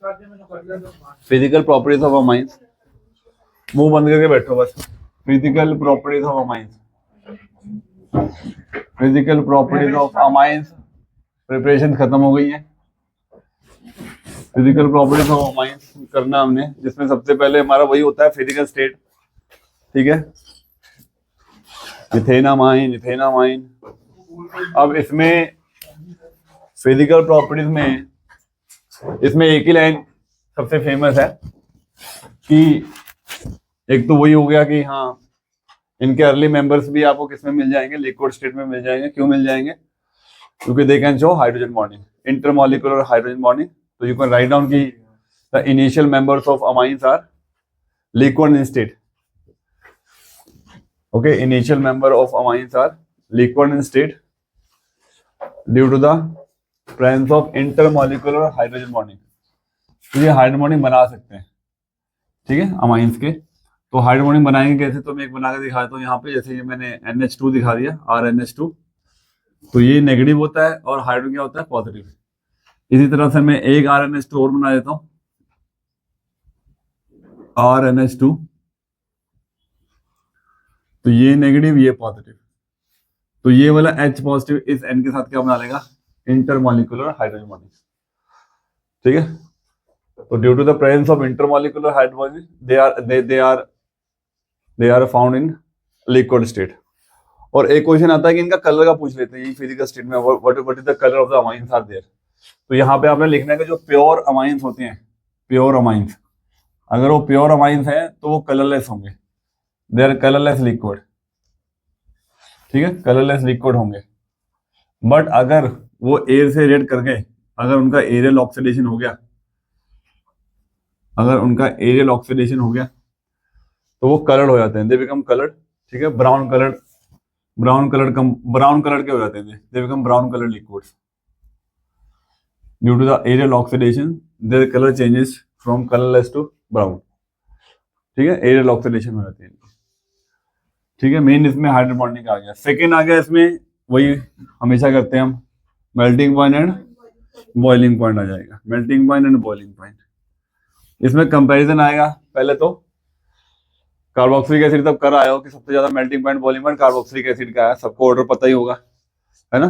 Physical properties of amines, मुंह बंद करके बैठो बस। Physical properties of amines, physical properties of amines, preparation खत्म हो गई है। फिजिकल प्रॉपर्टीज ऑफ अमाइंस करना हमने, जिसमें सबसे पहले हमारा वही होता है फिजिकल स्टेट, ठीक है, मिथेनामाइन, इथेनामाइन। अब इसमें फिजिकल प्रॉपर्टीज में इसमें एक ही लाइन सबसे फेमस है कि एक तो वही हो गया कि हाँ इनके अर्ली मेंबर्स भी आपको किस में मिल जाएंगे, लिक्विड स्टेट में मिल जाएंगे। क्यों मिल जाएंगे? क्योंकि they can show hydrogen bonding, intermolecular hydrogen bonding. तो यू कैन राइट डाउन की the initial members of amines are liquid in state. Okay, initial member of amines are liquid in state due to the presence of intermolecular hydrogen bonding. तो ये hydrogen bonding बना सकते हैं, ठीक है, amines के। तो हाइड्रोजन बॉन्डिंग बनाएंगे कैसे? तो मैं एक बना के दिखा देता हूँ यहाँ पे। जैसे ये मैंने NH2 दिखा दिया, RNH2, तो ये नेगेटिव होता है और हाइड्रोजन क्या होता है? पॉजिटिव। इसी तरह से मैं एक RNH2 और बना देता हूँ, RNH2, तो ये नेगेटिव, ये पॉजिटिव। तो ये वाला H पॉजिटिव इस N के साथ क्या बना लेगा? इंटरमॉलिक्यूलर हाइड्रोजन बॉन्डिंग, ठीक है। तो due to the presence of intermolecular hydrogen they are found in liquid state. और एक क्वेश्चन आता है कि इनका कलर का पूछ लेते हैं फिजिकल स्टेट में, what is the colour of the amines are there. तो यहाँ पे आपने लिखना है कि जो प्योर अमाइंस होते हैं, प्योर अमाइंस, अगर वो प्योर अमाइंस है तो वो कलरलेस होंगे, दे आर कलरलेस लिक्विड, ठीक है, कलरलेस लिक्विड होंगे। बट अगर वो एयर से रिएक्ट कर गए, अगर उनका एरियल ऑक्सीडेशन हो गया, अगर उनका एरियल ऑक्सीडेशन हो गया तो वो कलर्ड हो जाते हैं, दे बिकम कलर्ड, ठीक है, ब्राउन कलर्ड, ब्राउन कलर के हो जाते हैं, they become brown colour liquids due to the aerial oxidation, their colour changes from colourless to brown, ठीक है, एरियल ऑक्सीडेशन हो जाते हैं, ठीक है। मेन इसमें हाइड्रोजन बॉन्डिंग आ गया। सेकेंड आ गया इसमें, वही हमेशा करते हैं हम, melting point and boiling point आ जाएगा, melting point and boiling point. इसमें कंपैरिजन आएगा। पहले तो कार्बोक्सिलिक एसिड तब कर आया हो कि सबसे ज्यादा melting point boiling point carboxylic acid का है, सबको ऑर्डर पता ही होगा, है ना।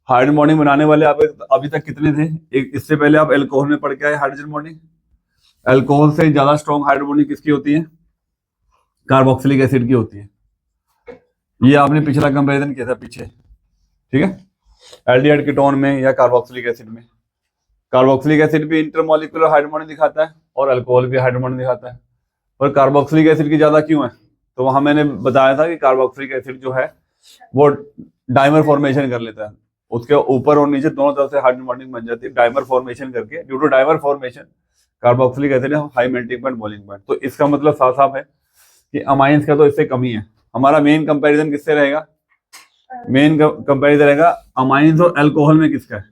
हाइड्रोजन बॉन्डिंग बनाने वाले आप अभी तक कितने थे? एक इससे पहले आप एल्कोहल में पढ़ के आए हाइड्रोजन बॉन्डिंग। एल्कोहल से ज्यादा स्ट्रॉन्ग हाइड्रोजन बॉन्डिंग किसकी होती है? कार्बोक्सिलिक एसिड की होती है। ये आपने पिछला कंपैरिजन किया था पीछे, ठीक है, एल्डिहाइड कीटोन में या कार्बोक्सिलिक एसिड में। कार्बोक्सिलिक एसिड भी इंटरमॉलिक्यूलर हाइड्रोजन बॉन्डिंग दिखाता है और अल्कोहल भी हाइड्रोजन बॉन्डिंग दिखाता है, पर कार्बोक्सिलिक एसिड की ज्यादा क्यों है? तो वहां मैंने बताया था कि कार्बोक्सिलिक एसिड जो है वो डाइमर फॉर्मेशन कर लेता है, उसके ऊपर और नीचे दोनों तरफ से हाइड्रोजन बॉन्डिंग बन जाती है डाइमर फॉर्मेशन करके। Due to dimer formation carboxylic acid high melting point boiling point. तो इसका मतलब साफ साफ है कि अमाइंस का तो इससे कमी है। हमारा मेन कंपैरिजन किससे रहेगा? मेन कंपैरिजन रहेगा अमाइंस और अल्कोहल में किसका है,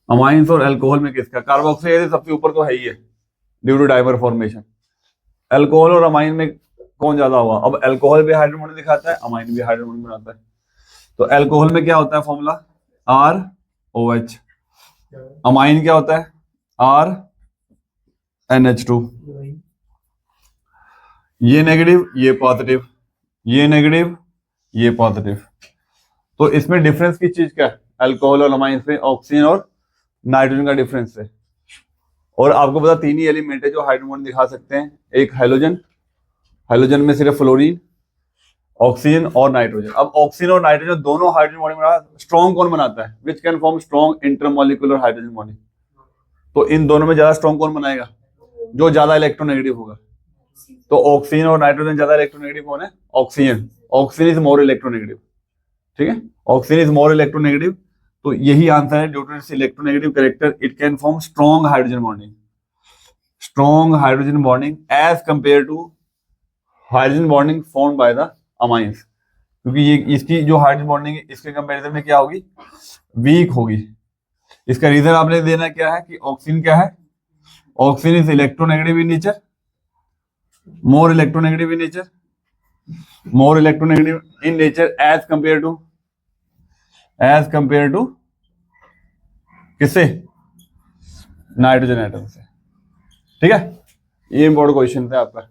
अमाइंस और अल्कोहल में किसका। कार्बोक्सिलिक एसिड सबसे ऊपर तो है ही है due to dimer formation. Alcohol और अमाइन में कौन ज्यादा हुआ? अब अल्कोहल भी हाइड्रोजन बॉन्डिंग दिखाता है, अमाइन भी हाइड्रोजन बॉन्डिंग बनाता है। तो अल्कोहल में क्या होता है फॉर्मूला? ROH। अमाइन क्या होता है? RNH2। ये नेगेटिव, ये पॉजिटिव, ये नेगेटिव, ये पॉजिटिव। तो इसमें डिफरेंस किस चीज का है? अल्कोहल और अमाइन में ऑक्सीजन और नाइट्रोजन का डिफरेंस है। और आपको पता तीन ही एलिमेंट है जो हाइड्रोजन बॉन्ड दिखा सकते हैं, एक हैलोजन, हैलोजन में सिर्फ फ्लोरीन, ऑक्सीजन और नाइट्रोजन। अब ऑक्सीजन और नाइट्रोजन दोनों हाइड्रोजन बॉन्डिंग बना, स्ट्रॉन्ग कौन बनाता है? Which can form strong intermolecular hydrogen bonding. तो इन दोनों में ज्यादा स्ट्रॉन्ग कौन बनाएगा? जो ज्यादा इलेक्ट्रोनेगेटिव होगा। तो ऑक्सीजन और नाइट्रोजन ज्यादा इलेक्ट्रोनेगेटिव कौन है? Oxygen. Oxygen is more electronegative, ठीक है, ऑक्सीजन इज मोर इलेक्ट्रोनेगेटिव। तो यही आंसर है, due to its electronegative character it can form strong hydrogen bonding, strong hydrogen bonding as compare to hydrogen bonding formed by the amines. क्योंकि ये इसकी जो hydrogen bonding है इसके कंपैरिजन में क्या होगी? वीक होगी। इसका रीजन आपने देना क्या है कि ऑक्सीजन क्या है? Oxygen is electronegative in nature, more electronegative in nature, more electronegative in nature as compare to किससे? नाइट्रोजन एटम से। ठीक है, ये इंपॉर्टेंट क्वेश्चन था आपका,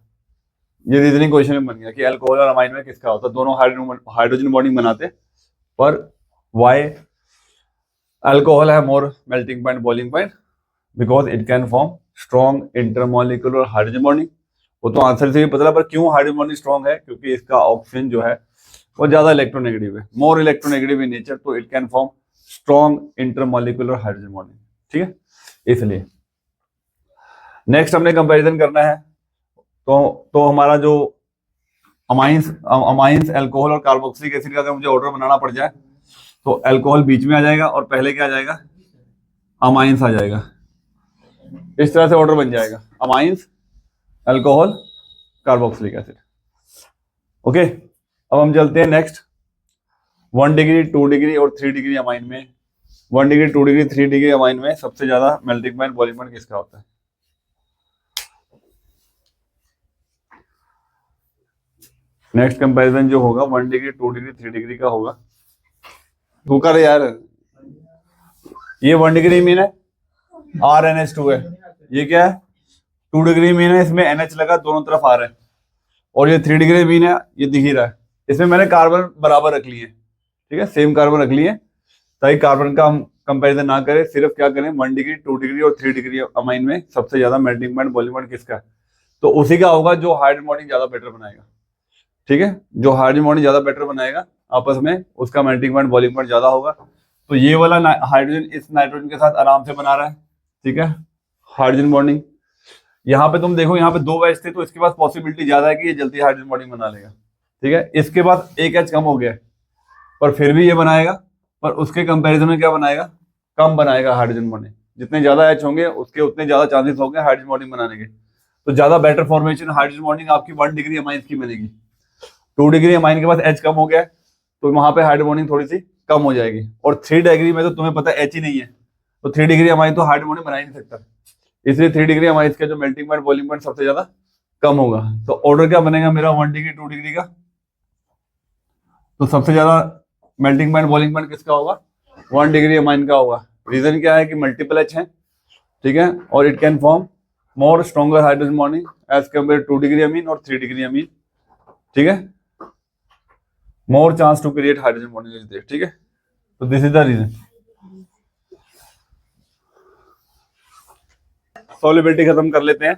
ये रीजनिंग क्वेश्चन में बन गया कि अल्कोहल और अमाइन में किसका होता है, दोनों हाइड्रोजन बॉन्डिंग बनाते, पर वाई अल्कोहल है more melting point boiling point, because it can form strong intermolecular hydrogen bonding. वो तो आंसर से भी पता, पर क्यों हाइड्रोजन बॉन्डिंग स्ट्रॉन्ग है, क्योंकि इसका ऑक्सीजन जो है वो ज्यादा इलेक्ट्रोनेगेटिव है, मोर इलेक्ट्रोनेगेटिव इन नेचर, तो it can form strong intermolecular hydrogen bonding. ठीक है, इसलिए नेक्स्ट हमने कंपैरिजन करना है। तो हमारा जो अमाइंस अल्कोहल और कार्बोक्सिलिक एसिड का अगर मुझे ऑर्डर बनाना पड़ जाए, तो अल्कोहल बीच में आ जाएगा और पहले क्या आ जाएगा, अमाइंस आ जाएगा। इस तरह से ऑर्डर बन जाएगा, amines alcohol carboxylic acid. Okay, अब हम चलते हैं नेक्स्ट 1 डिग्री 2 डिग्री और 3 डिग्री अमाइन में। 1 डिग्री 2 डिग्री 3 डिग्री अमाइन में सबसे ज्यादा मेल्टिंग पॉइंट बॉइलिंग पॉइंट किसका होता है? नेक्स्ट कंपैरिजन जो होगा 1 डिग्री 2 डिग्री 3 डिग्री का होगा। कुकर यार, ये 1 डिग्री मीन है RnH2 है, ये क्या है 2 डिग्री मीन है, इसमें NH लगा दोनों तरफ आ रहा है, और ये 3 डिग्री मीन है, ये दिख ही रहा है, इसमें मैंने कार्बन बराबर रख लिए, ठीक है, सेम कार्बन रख लिए, ताकि कार्बन का हम कंपैरिजन ना करें, सिर्फ क्या करें 1 डिग्री 2 डिग्री और 3 डिग्री अमाइन में सबसे ज्यादा मेल्टिंग पॉइंट बॉइलिंग पॉइंट किसका है, तो उसी का होगा जो हाइड्रोजन बॉन्डिंग ज्यादा बेटर बनाएगा। ठीक है, जो हाइड्रोजन बॉन्डिंग ज्यादा बेटर बनाएगा आपस में, उसका मेल्टिंग पॉइंट बॉइलिंग पॉइंट ज्यादा होगा। तो ये वाला हाइड्रोजन इस नाइट्रोजन के साथ आराम से बना रहा है, ठीक है, हाइड्रोजन बॉन्डिंग। यहाँ पे तुम देखो, यहाँ पे 2 H थे, तो इसके पास पॉसिबिलिटी ज्यादा है कि ये जल्दी हाइड्रोजन बॉन्डिंग बना लेगा। ठीक है, इसके पास एक H कम हो गया, पर फिर भी ये बनाएगा, पर उसके कंपैरिजन में क्या बनाएगा, कम बनाएगा हाइड्रोजन बॉन्डिंग। जितने ज्यादा H होंगे उसके उतने ज्यादा चांसेस होंगे हाइड्रोजन बॉन्डिंग बनाने के। तो ज्यादा बेटर फॉर्मेशन हाइड्रोजन बॉन्डिंग आपकी 1 डिग्री अमाइन की बनेगी। 2 डिग्री अमाइन के पास H कम हो गया, तो वहां पे हाइड्रोजन बॉन्डिंग थोड़ी सी कम हो जाएगी। और 3 डिग्री में तो तुम्हें पता है H ही नहीं है, तो 3 डिग्री अमाइन तो हाइड्रोजन बॉन्डिंग बना ही नहीं सकता, इसलिए 3 डिग्री अमाइन का जो मेल्टिंग पॉइंट बॉइलिंग पॉइंट सबसे ज्यादा कम होगा। तो ऑर्डर क्या बनेगा मेरा 1 डिग्री 2 डिग्री का, तो सबसे ज्यादा मेल्टिंग पॉइंट बॉइलिंग पॉइंट किसका होगा, 1 डिग्री अमाइन का होगा। रीजन क्या है कि मल्टीपल H है, ठीक है, और it can form more stronger hydrogen bonding as compare 2 degree amine और 3 डिग्री अमीन। ठीक है, more chance to create hydrogen bonding is there. ठीक है, तो this is the reason. Solubility खत्म कर लेते हैं।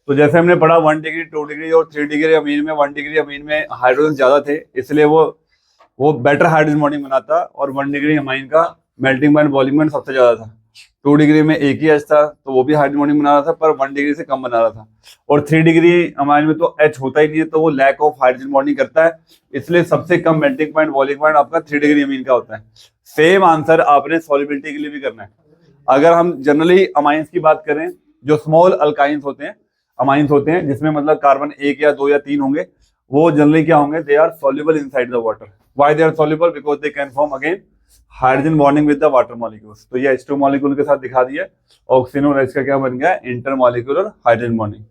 तो जैसे हमने पढ़ा 1 डिग्री 2 डिग्री और 3 डिग्री अमीन में, 1 डिग्री अमीन में हाइड्रोजन ज्यादा थे, इसलिए वो बेटर हाइड्रोजन बॉन्डिंग बनाता, और 1 डिग्री अमीन का मेल्टिंग पॉइंट बॉइलिंग पॉइंट सबसे ज्यादा था। 2 डिग्री में एक ही H था, तो वो भी हाइड्रोजन बॉन्डिंग बना रहा था, पर 1 डिग्री से कम बना रहा था। और 3 डिग्री अमाइन में तो H होता ही नहीं है, तो वो लैक ऑफ हाइड्रोजन बॉन्डिंग करता है, इसलिए सबसे कम मेल्टिंग पॉइंट बॉइलिंग पॉइंट आपका 3 डिग्री अमीन का होता है। सेम आंसर आपने सॉल्युबिलिटी के लिए भी करना है। अगर हम जनरली अमाइंस की बात करें, जो स्मॉल अल्काइंस होते हैं, अमाइंस होते हैं जिसमें मतलब कार्बन 1 या 2 या 3 होंगे, वो जनरली क्या होंगे, they are soluble inside the water. Why they are soluble, because they can form again hydrogen bonding with the water molecules. तो ये H2 मॉलिक्यूल के साथ दिखा दिया, ऑक्सीजन और H का क्या बन गया, इंटरमॉलिक्यूलर हाइड्रोजन बॉन्डिंग।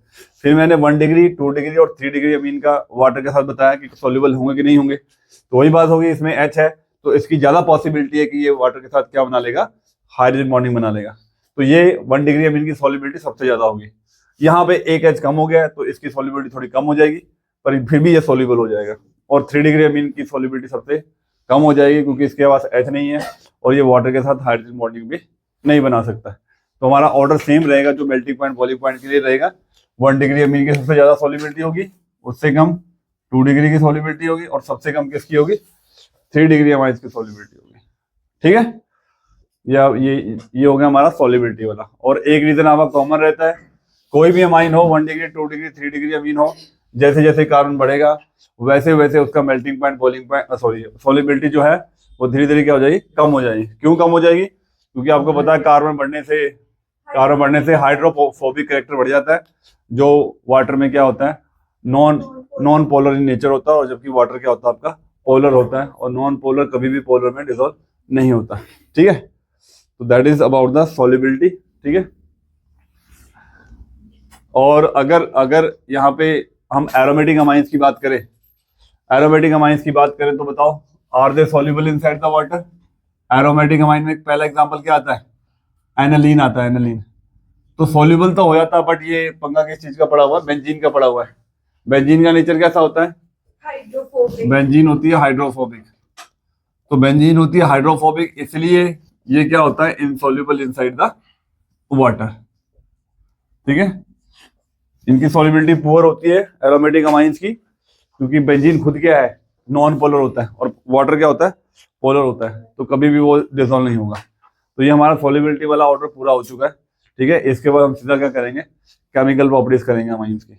फिर मैंने 1 डिग्री 2 डिग्री और 3 डिग्री अमीन का वाटर के साथ बताया कि सॉल्युबल होंगे कि नहीं होंगे। तो वही बात होगी, इसमें H है तो इसकी ज्यादा पॉसिबिलिटी है कि ये वाटर के साथ क्या बना लेगा, हाइड्रोजन बॉन्डिंग बना लेगा। तो ये 1 डिग्री अमीन की सॉल्युबिलिटी सबसे ज्यादा होगी। यहाँ पे एक H कम हो गया, तो इसकी सॉल्युबिलिटी थोड़ी कम हो जाएगी, पर फिर भी ये सॉल्युबल हो जाएगा। और 3 डिग्री अमीन की सॉल्युबिलिटी सबसे कम हो जाएगी, क्योंकि इसके पास H नहीं है और ये वाटर के साथ हाइड्रोजन बॉन्डिंग भी नहीं बना सकता। तो हमारा ऑर्डर सेम रहेगा, जो मेल्टिंग पॉइंट बॉइलिंग पॉइंट के लिए रहेगा। 1 डिग्री अमीन की सबसे ज्यादा सॉल्युबिलिटी होगी, उससे कम 2 डिग्री की सॉल्युबिलिटी होगी, और सबसे कम किसकी होगी, 3 डिग्री अमाइंस की सॉल्युबिलिटी होगी। ठीक है, ये हो गया हमारा सॉल्युबिलिटी वाला। और एक रीजन आपका कॉमन रहता है, कोई भी अमाइन हो, 1 डिग्री 2 डिग्री 3 डिग्री अमीन हो, जैसे जैसे कार्बन बढ़ेगा वैसे वैसे उसका melting point boiling point solubility जो है वो धीरे धीरे क्या हो जाएगी, कम हो जाएगी। क्यों कम हो जाएगी, क्योंकि आपको पता है कार्बन बढ़ने से हाइड्रोफोबिक कैरेक्टर बढ़ जाता है, जो वाटर में क्या होता है, नॉन पोलर इन नेचर होता है, और जबकि वाटर क्या होता है आपका पोलर होता है, और नॉन पोलर कभी भी पोलर में डिसॉल्व नहीं होता। ठीक है, तो that is about the solubility. ठीक है, और अगर यहाँ पे हम एरोमेटिक अमाइंस की बात करें, तो बताओ, are they soluble inside the water? Aromatic amine में पहला एग्जांपल क्या आता है, एनालीन आता है, एनालीन। तो सॉल्युबल तो हो जाता, बट ये पंगा किस चीज का पड़ा हुआ है, बेंजीन का पड़ा हुआ है। बेंजीन का नेचर कैसा होता है, हाइड्रोफोबिक। बेंजीन होती है हाइड्रोफोबिक। तो बेंजीन होती है हाइड्रोफोबिक, इसलिए ये क्या होता है, इनसॉल्युबल इनसाइड द वाटर। ठीक है, इनकी सॉल्युबिलिटी पुअर होती है एरोमेटिक अमाइंस की, क्योंकि बेंजीन खुद क्या है, नॉन पोलर होता है, और वाटर क्या होता है, पोलर होता है, तो कभी भी वो डिसॉल्व नहीं होगा। तो ये हमारा सॉल्युबिलिटी वाला ऑर्डर पूरा हो चुका है। ठीक है, इसके बाद हम सीधा क्या करेंगे, केमिकल प्रॉपर्टीज करेंगे अमाइंस की।